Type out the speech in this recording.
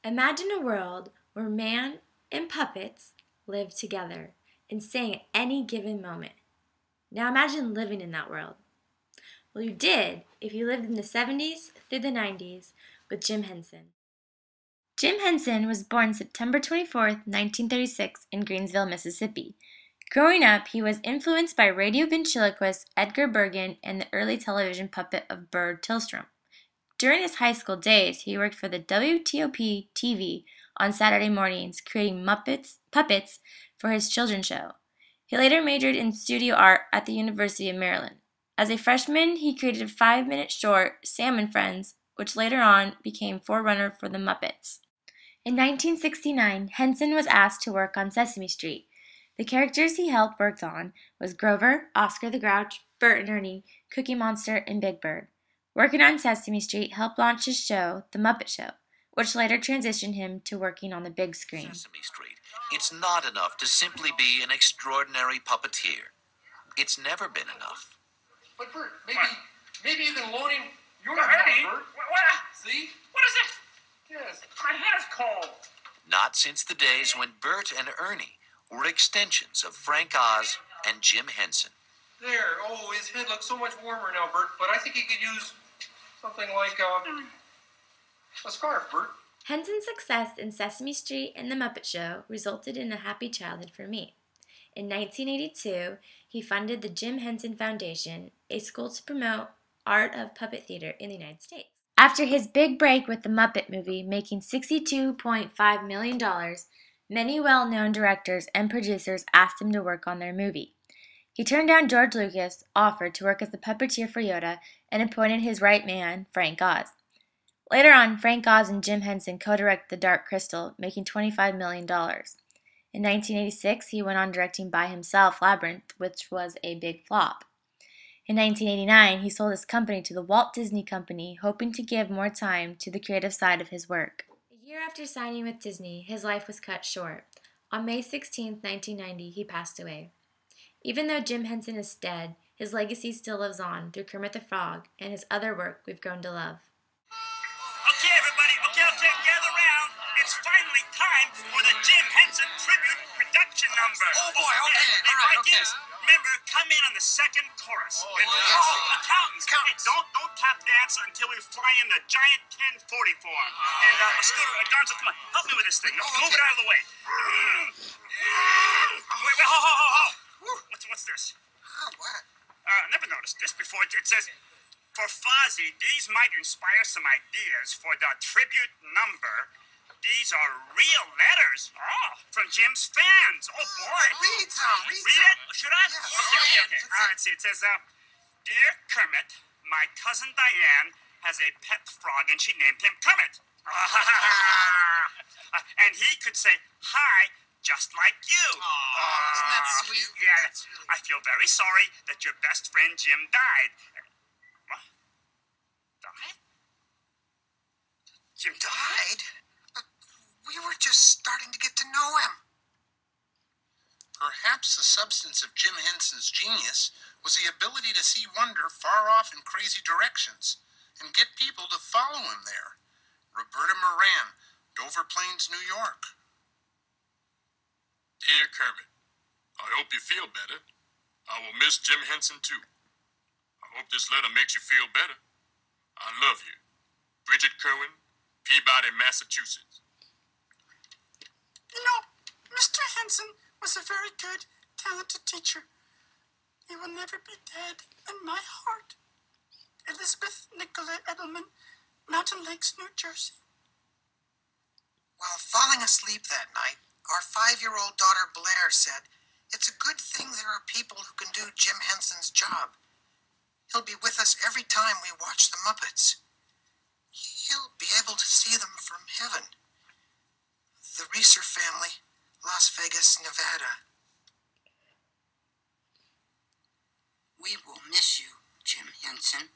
Imagine a world where man and puppets live together and sing at any given moment. Now imagine living in that world. Well, you did if you lived in the 70s through the 90s with Jim Henson. Jim Henson was born September 24th, 1936 in Greensville, Mississippi. Growing up, he was influenced by radio ventriloquist Edgar Bergen and the early television puppet of Bird Tillstrom. During his high school days, he worked for the WTOP TV on Saturday mornings, creating puppets for his children's show. He later majored in studio art at the University of Maryland. As a freshman, he created a 5-minute short, Sam and Friends, which later on became forerunner for the Muppets. In 1969, Henson was asked to work on Sesame Street. The characters he helped work on was Grover, Oscar the Grouch, Bert and Ernie, Cookie Monster, and Big Bird. Working on Sesame Street helped launch his show, The Muppet Show, which later transitioned him to working on the big screen. Sesame Street. It's not enough to simply be an extraordinary puppeteer. It's never been enough. But Bert, maybe you can loan him your hat, Bert. What? See? What is it? Yes. My hair is cold. Not since the days when Bert and Ernie were extensions of Frank Oz and Jim Henson. There. Oh, his head looks so much warmer now, Bert. But I think he could use something like a scarf, Bert. Henson's success in Sesame Street and The Muppet Show resulted in a happy childhood for me. In 1982, he funded the Jim Henson Foundation, a school to promote art of puppet theater in the United States. After his big break with the Muppet movie, making $62.5 million, many well-known directors and producers asked him to work on their movie. He turned down George Lucas' offer to work as the puppeteer for Yoda and appointed his right man, Frank Oz. Later on, Frank Oz and Jim Henson co-directed The Dark Crystal, making $25 million. In 1986, he went on directing by himself Labyrinth, which was a big flop. In 1989, he sold his company to the Walt Disney Company, hoping to give more time to the creative side of his work. A year after signing with Disney, his life was cut short. On May 16, 1990, he passed away. Even though Jim Henson is dead, his legacy still lives on through Kermit the Frog and his other work we've grown to love. Okay, everybody. Okay, gather round. It's finally time for the Jim Henson tribute production number. Oh, boy, okay. All right, okay. Remember, come in on the second chorus. Oh, yes. Accountants. Hey, don't tap dance until we fly in the giant 1040 form. And, Scooter, Gonzo, come on. Help me with this thing. Oh, Move it out of the way. Wait, ho. What's this? Oh, what? Never noticed this before. It says, for Fozzie, these might inspire some ideas for the tribute number. These are real letters. Oh, from Jim's fans. Oh, boy. Read some. Read it? Should I? Yeah. Okay. All right, see, it says, Dear Kermit, my cousin Diane has a pet frog and she named him Kermit. And he could say, hi, just like you. Isn't that sweet? Yeah, That's really... I feel very sorry that your best friend Jim died. What? Died? Jim died? But we were just starting to get to know him. Perhaps the substance of Jim Henson's genius was the ability to see wonder far off in crazy directions and get people to follow him there. Roberta Moran, Dover Plains, New York. Dear Kermit, I hope you feel better. I will miss Jim Henson too. I hope this letter makes you feel better. I love you. Bridget Kerwin, Peabody, Massachusetts. You know, Mr. Henson was a very good, talented teacher. He will never be dead in my heart. Elizabeth Nicolette Edelman, Mountain Lakes, New Jersey. While falling asleep that night, our 5-year-old daughter Blair said, "It's a good thing there are people who can do Jim Henson's job. He'll be with us every time we watch the Muppets. He'll be able to see them from heaven." The Reeser family, Las Vegas, Nevada. We will miss you, Jim Henson.